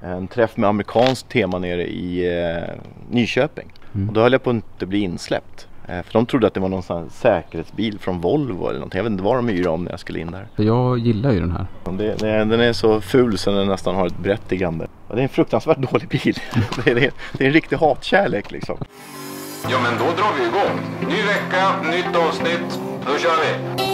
en träff med amerikanskt tema nere i Nyköping. Och då höll jag på att inte bli insläppt. För de trodde att det var någon sån här säkerhetsbil från Volvo eller någonting. Jag vet inte vad de yrade om när jag skulle in där. Jag gillar ju den här. Den är så ful så den nästan har ett berättigande. Och det är en fruktansvärt dålig bil. Det är en riktig hatkärlek liksom. Ja, men då drar vi igång. Ny vecka, nytt avsnitt. Då kör vi!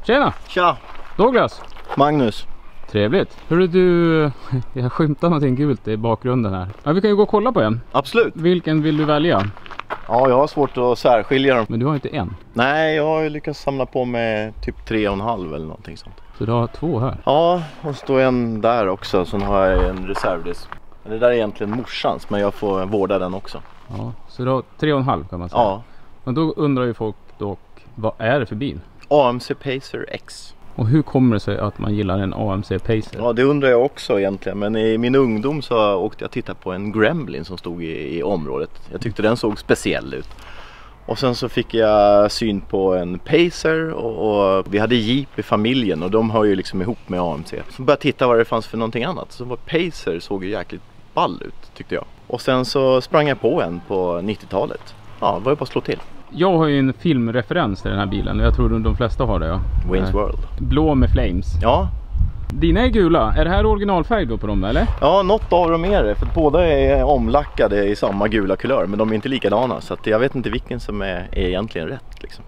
Tjena! Tja! Douglas! Magnus! Trevligt! Hörru du, jag skymtar någonting gult i bakgrunden här. Ja, vi kan ju gå och kolla på en. Absolut! Vilken vill du välja? Ja, jag har svårt att särskilja dem. Men du har inte en. Nej, jag har lyckats samla på med typ 3,5 eller någonting sånt. Så du har 2 här? Ja, och så står en där också. Sen har jag en reservdels. Det där är egentligen morsans, men jag får vårda den också. Ja, så du har 3,5 kan man säga. Ja. Men då undrar ju folk dock, vad är det för bil? AMC Pacer X. Och hur kommer det sig att man gillar en AMC Pacer? Ja, det undrar jag också egentligen. Men i min ungdom så åkte jag titta på en Gremlin som stod i området. Jag tyckte den såg speciell ut. Och sen så fick jag syn på en Pacer och vi hade Jeep i familjen och de hör ju liksom ihop med AMC. Så började jag titta vad det fanns för någonting annat. Så var Pacer såg ju jäkligt ball ut tyckte jag. Och sen så sprang jag på en på 90-talet. Ja, det var ju bara att slå till. Jag har ju en filmreferens till den här bilen. Jag tror de flesta har det. Ja. Wayne's World. Blå med flames. Ja. Dina är gula. Är det här originalfärg då på dem eller? Ja, något av dem är det. För båda är omlackade i samma gula kulör. Men de är inte likadana. Så att jag vet inte vilken som är egentligen rätt liksom.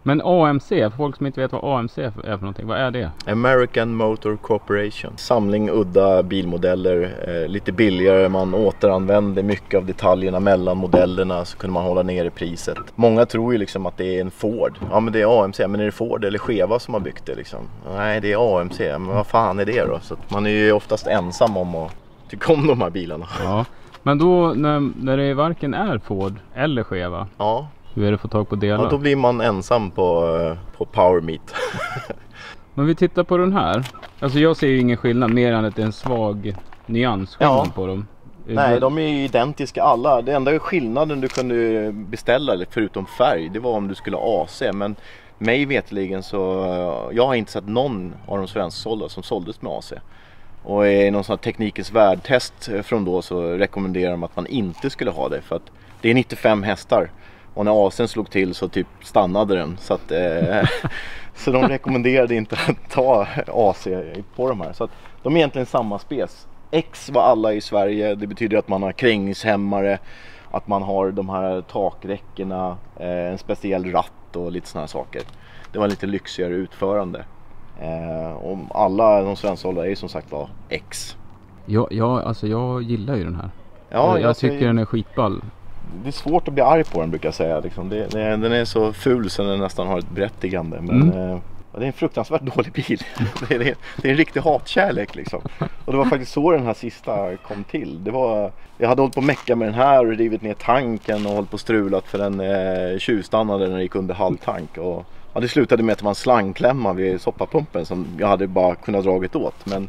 Men AMC, för folk som inte vet vad AMC är för någonting, vad är det? American Motor Corporation. Samling udda bilmodeller, lite billigare, man återanvänder mycket av detaljerna mellan modellerna så kunde man hålla ner i priset. Många tror ju liksom att det är en Ford. Ja, men det är AMC, men är det Ford eller Cheva som har byggt det liksom? Nej, det är AMC, men vad fan är det då? Så att man är ju oftast ensam om att tycka om de här bilarna. Ja, men då när det varken är Ford eller Cheva. Ja. Hur är det att få tag på delar? Ja, då blir man ensam på Power Meet. Men vi tittar på den här. Alltså jag ser ju ingen skillnad mer än att det är en svag nyansskillnad på dem. Nej, de är ju identiska alla. Det enda skillnaden du kunde beställa förutom färg, det var om du skulle ha AC. Men mig vetligen så, jag har inte sett någon av de svensksålda som såldes med AC. Och i någon sån här teknikens världtest från då så rekommenderar de att man inte skulle ha det. För att det är 95 hästar. Och när AC'n slog till så typ stannade den. Så, att, så de rekommenderade inte att ta AC på de här. Så att de är egentligen samma spec. X var alla i Sverige. Det betyder att man har krängningshämmare. Att man har de här takräckena. En speciell ratt och lite såna här saker. Det var lite lyxigare utförande. Och alla de svensksålda är ju som sagt var X. Alltså jag gillar ju den här. Ja, jag tycker den är skitball. Det är svårt att bli arg på den brukar jag säga. Liksom. Den är så ful så den nästan har ett berättigande. Men det är en fruktansvärt dålig bil. Det är en riktig hatkärlek liksom. Och det var faktiskt så den här sista kom till. Jag hade hållit på att mecka med den här och rivit ner tanken och hållit på strulat för den tjuvstannade när den gick under halvtank. Och ja, det slutade med att det var en slangklämma vid soppapumpen som jag hade bara kunnat dragit åt. Men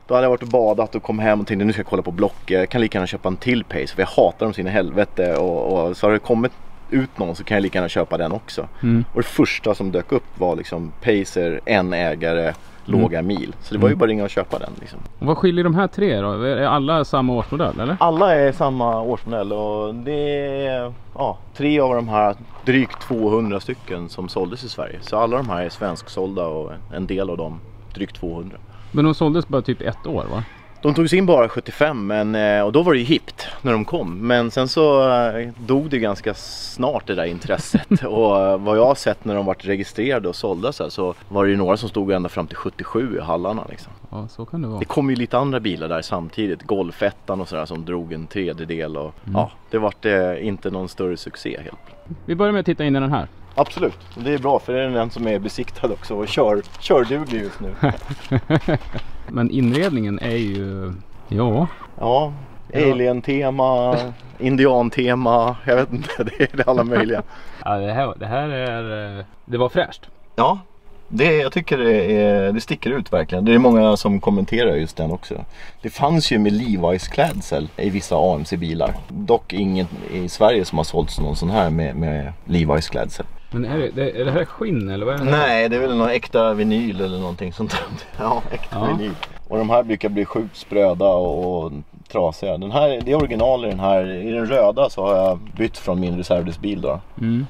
då hade jag varit och badat och kom hem och tänkte nu ska jag kolla på Block. Jag kan lika gärna köpa en till Pacer för jag hatar dem sin i helvete. Och så har det kommit ut någon så kan jag lika gärna köpa den också. Och det första som dök upp var liksom Pacer, en ägare, låga mil. Så det var ju bara ringa och köpa den liksom. Och vad skiljer de här tre då? Är alla samma årsmodell eller? Alla är samma årsmodell och det är 3 av de här drygt 200 stycken som såldes i Sverige. Så alla de här är svensksålda och en del av dem drygt 200. Men de såldes bara typ 1 år va? De togs in bara 75 och då var det ju hippt när de kom. Men sen så dog det ganska snart det där intresset. Och vad jag har sett när de varit registrerade och sålda så var det ju några som stod ända fram till 77 i hallarna liksom. Ja, så kan det vara. Det kom ju lite andra bilar där samtidigt. Golfettan och sådär som drog en 3/3 och ja, det var inte någon större succé helt. Vi börjar med att titta in i den här. Absolut, det är bra för det är den som är besiktad också och körduglig just nu. Men inredningen är ju, ja, alien-tema, indian-tema, jag vet inte, det är alla möjliga. Ja, det var fräscht. Ja, Jag tycker det sticker ut verkligen. Det är många som kommenterar just den också. Det fanns ju med Levi's klädsel i vissa AMC-bilar. Dock ingen i Sverige som har sålts någon sån här med Levi's klädsel. Men är det här skinn eller vad är det? Nej, det är väl någon äkta vinyl eller någonting sånt där. Ja, äkta vinyl. Och de här brukar bli sjukt spröda och trasiga. Den här, det är original i den här. I den röda så har jag bytt från min reservdelsbil då.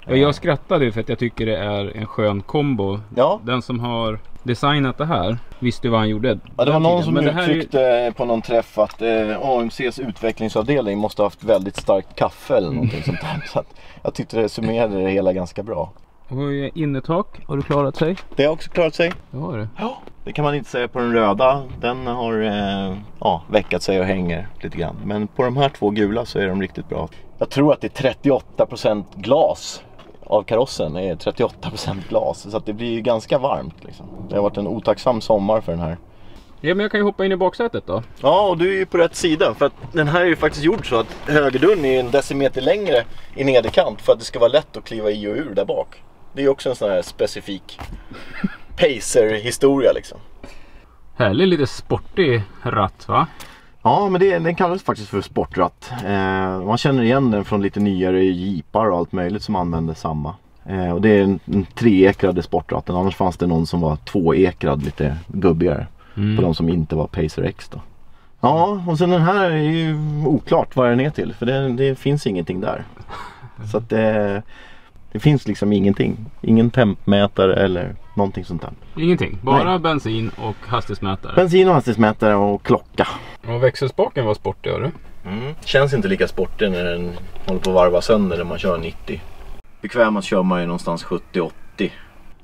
Och jag skrattade ju för att jag tycker det är en skön kombo. Ja. Den som har designat det här visste vad han gjorde. Ja, det var någon som Men uttryckte på någon träff att AMCs utvecklingsavdelning måste ha haft väldigt starkt kaffe eller någonting sånt där. Så att jag tyckte det summerade det hela ganska bra. Och innertak, har du klarat sig? Det har också klarat sig. Det har det. Ja, det kan man inte säga på den röda. Den har väckat sig och hänger lite grann. Men på de här två gula så är de riktigt bra. Jag tror att det är 38% glas av karossen. Det är 38% glas. Så att det blir ju ganska varmt liksom. Det har varit en otacksam sommar för den här. Ja, men jag kan ju hoppa in i baksätet då. Ja, och du är ju på rätt sida. För att den här är ju faktiskt gjord så att högerdörren är en decimeter längre i nederkant. För att det ska vara lätt att kliva i och ur där bak. Det är också en sån här specifik pacer-historia liksom. Härlig, lite sportig ratt va? Ja, men den kallas faktiskt för sportratt. Man känner igen den från lite nyare jeepar och allt möjligt som använder samma. Och det är en treekrade sportratten. Annars fanns det någon som var tvåekrad, lite gubbigare. På de som inte var Pacer X då. Ja, och sen den här är ju oklart vad den är till. För det finns ingenting där. Så att det finns liksom ingenting. Ingen tempmätare eller någonting sånt där. Ingenting, bara Nej. bensin och hastighetsmätare. Bensin och hastighetsmätare och klocka. Och växelspaken var sportig, hör du? Känns inte lika sportig när den håller på att varva sönder när man kör 90. Bekvämast kör man ju någonstans 70-80.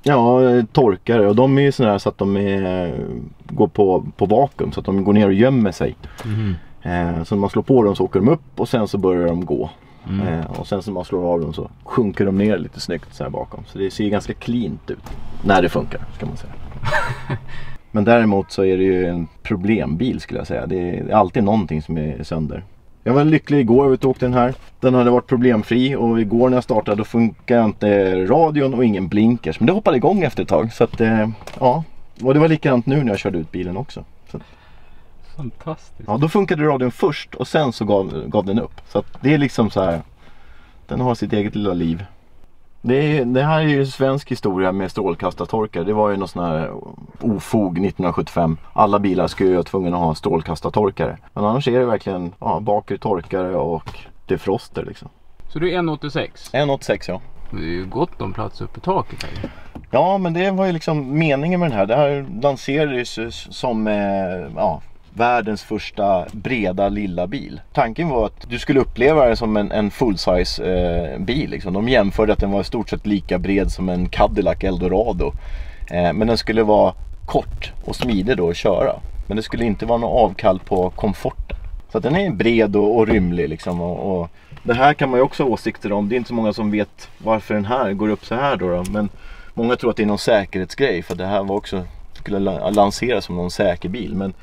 Ja, torkare. Och de är ju sådana här så att de går på vakuum. Så att de går ner och gömmer sig. Så när man slår på dem så åker de upp och sen så börjar de gå. Och sen när man slår av dem så sjunker de ner lite snyggt så här bakom. Så det ser ganska cleant ut. När det funkar, ska man säga. Men däremot så är det ju en problembil skulle jag säga. Det är alltid någonting som är sönder. Jag var lycklig igår och åkte den här. Den hade varit problemfri och igår när jag startade då funkar inte radion och ingen blinkers. Men det hoppade igång efter ett tag. Så att, ja. Och det var likadant nu när jag körde ut bilen också. Så att, fantastiskt. ja, då funkade radion först och sen så gav den upp. Så att det är liksom så här. Den har sitt eget lilla liv. Det här är ju svensk historia med strålkastartorkar. Det var ju någon sån här ofog 1975. Alla bilar skulle ju vara tvungna att ha strålkastartorkare. Men annars är det verkligen bakre torkare och defroster liksom. Så det är 1,86? 1,86 ja. Det är ju gott om plats uppe i taket här. Ja, men det var ju liksom meningen med den här. Det här lanserades som världens första breda lilla bil. Tanken var att du skulle uppleva det som en full-size bil. Liksom. De jämförde att den var i stort sett lika bred som en Cadillac Eldorado. Men den skulle vara kort och smidig då att köra. Men det skulle inte vara någon avkall på komforten. Så att den är bred och rymlig liksom. Och det här kan man ju också ha åsikter om. Det är inte så många som vet varför den här går upp så här då. Men många tror att det är någon säkerhetsgrej. För det här var också, skulle lanseras som någon säker bil. Men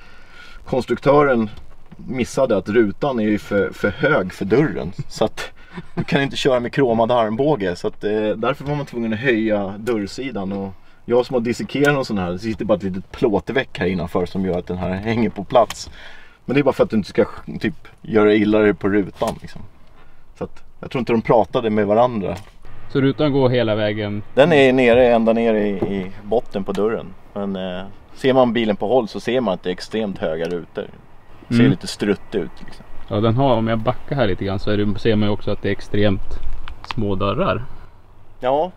konstruktören missade att rutan är ju för hög för dörren. Så att du kan inte köra med kromad armbåge. Så att därför var man tvungen att höja dörrsidan. Och jag som har dissekerat och sån här, det sitter bara ett litet plåtveck här innanför som gör att den här hänger på plats. Men det är bara för att du inte ska typ göra illare på rutan liksom. Så att jag tror inte de pratade med varandra. Så rutan går hela vägen? Den är ända ner i botten på dörren. Men ser man bilen på håll så ser man att det är extremt höga rutor. Det ser lite strutt ut liksom. Ja, den har, om jag backar här lite grann så ser man ju också att det är extremt små dörrar. Ja.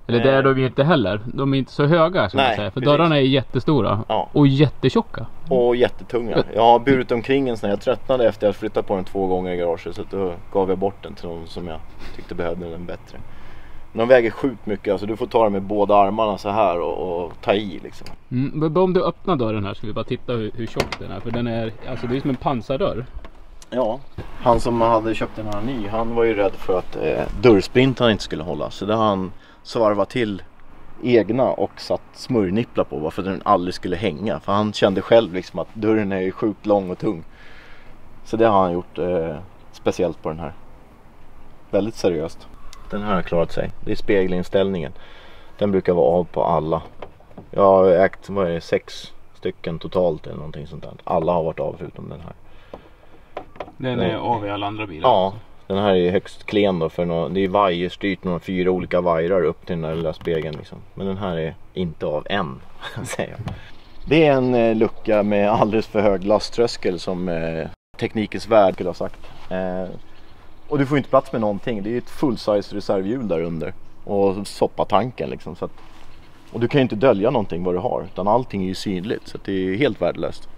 Eller det är de inte heller. De är inte så höga som man säger. För dörrarna är jättestora och jättetjocka. Och jättetunga. Jag har burit omkring en sån här. Jag tröttnade efter att flytta på den 2 gånger i garaget. Så då gav jag bort den till någon som jag tyckte behövde den bättre. De väger sjukt mycket. Alltså du får ta den med båda armarna så här och ta i liksom. Om du öppnar dörren här ska vi bara titta hur tjock den är. För den är, alltså det är som en pansardörr. Ja, han som hade köpt den här ny, han var ju rädd för att dörrsprintan inte skulle hålla. Så det har han svarvat till egna och satt smörjnipplar på varför den aldrig skulle hänga. För han kände själv liksom att dörren är ju sjukt lång och tung. Så det har han gjort speciellt på den här. Väldigt seriöst. Den här har klarat sig. Det är spegelinställningen. Den brukar vara av på alla. Jag har ägt 6 stycken totalt eller någonting sånt där. Alla har varit av förutom den här. Den är av i alla andra bilar? Ja, den här är högst klen då, för det är vajerstyrt, några 4 olika vajrar upp till den där lilla spegeln liksom. Men den här är inte av än, säger jag. Det är en lucka med alldeles för hög lasttröskel som teknikens värld skulle ha sagt. Och du får inte plats med någonting. Det är ett full-size reservhjul där under. Och soppatanken liksom. Så att, och du kan ju inte dölja någonting vad du har. Utan allting är ju synligt. Så att det är helt värdelöst.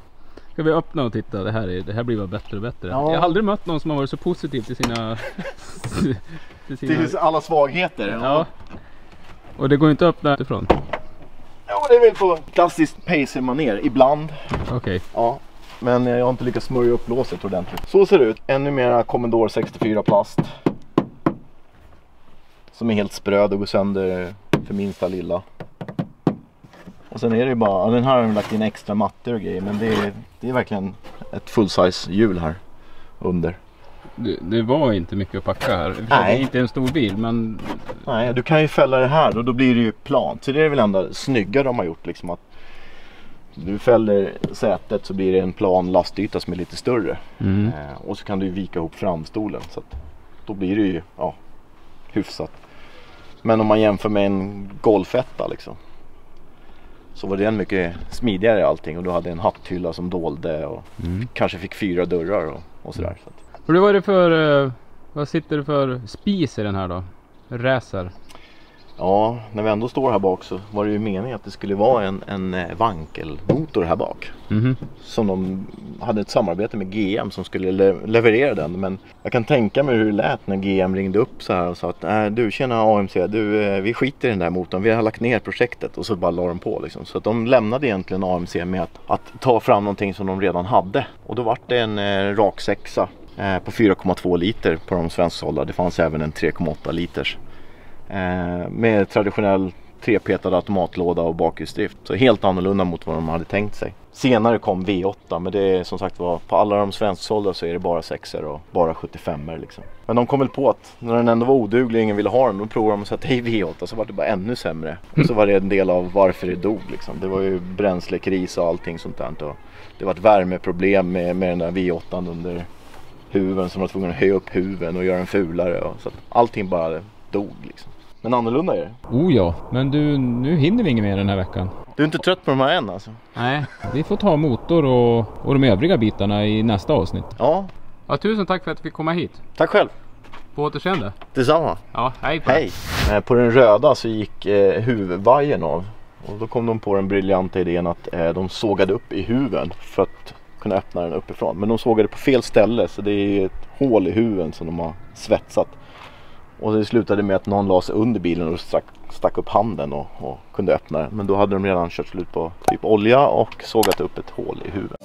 Ska vi öppna och titta? Det här blir bara bättre och bättre. Ja. Jag har aldrig mött någon som har varit så positiv till sina... till alla svagheter. Ja. Och det går inte att öppna utifrån. Ja, det är väl på klassiskt pacer-manér. Ibland. Okej. Ja. Men jag har inte lyckats smörja upp låset ordentligt. Så ser det ut. Ännu mera Commodore 64 plast. Som är helt spröd och går sönder för minsta lilla. Och sen är det bara, den här har de lagt in extra mattor och grejer. Men det är verkligen ett full-size hjul här under. Det var inte mycket att packa här. Det är inte en stor bil, men... Nej, du kan ju fälla det här och då blir det ju plant. Så det är väl ändå snygga de har gjort liksom, att du fäller sätet så blir det en plan lastyta som är lite större. Och så kan du vika ihop framstolen. Så att då blir det ju hyfsat. Men om man jämför med en golfetta liksom, så var det en mycket smidigare allting. Och du hade en hatthylla som dolde och kanske fick 4 dörrar och sådär. Så att. För det var det för... vad sitter det för spis i den här då? Racer. Ja, när vi ändå står här bak så var det ju meningen att det skulle vara en vankelmotor här bak. Som de hade ett samarbete med GM som skulle leverera den. Men jag kan tänka mig hur det lät när GM ringde upp så här och sa att du, tjena AMC, vi skiter i den där motorn, vi har lagt ner projektet. Och så bara la de på liksom. Så att de lämnade egentligen AMC med att ta fram någonting som de redan hade. Och då var det en rak 6 på 4,2 liter på de svensksålda. Det fanns även en 3,8 liters. Med traditionell 3-petad automatlåda och bakhjulsdrift. Så helt annorlunda mot vad de hade tänkt sig. Senare kom V8, men det är som sagt var på alla de svensksålda så är det bara 6er och bara 75er liksom. Men de kom väl på att när den ändå var oduglig och ingen ville ha den, då provade de att sätta i V8, så var det bara ännu sämre. Och så var det en del av varför det dog liksom. Det var ju bränslekris och allting sånt där. Och det var ett värmeproblem med den där V8 under huven, som var tvungen att höja upp huven och göra den fulare. Och så att allting bara dog liksom. Men annorlunda är det. Oh ja, men du, nu hinner vi inget mer den här veckan. Du är inte trött på de här än alltså? Nej, vi får ta motor och de övriga bitarna i nästa avsnitt. Ja. Ja, tusen tack för att vi fick komma hit. Tack själv. På återseende. Detsamma. Ja, hej på Hej. På den röda så gick huvudvajern av. Och då kom de på den briljanta idén att de sågade upp i huven för att kunna öppna den uppifrån. Men de sågade på fel ställe, så det är ett hål i huven som de har svetsat. Och det slutade med att någon la sig under bilen och stack upp handen och kunde öppna den. Men då hade de redan kört slut på typ olja och sågat upp ett hål i huvudet.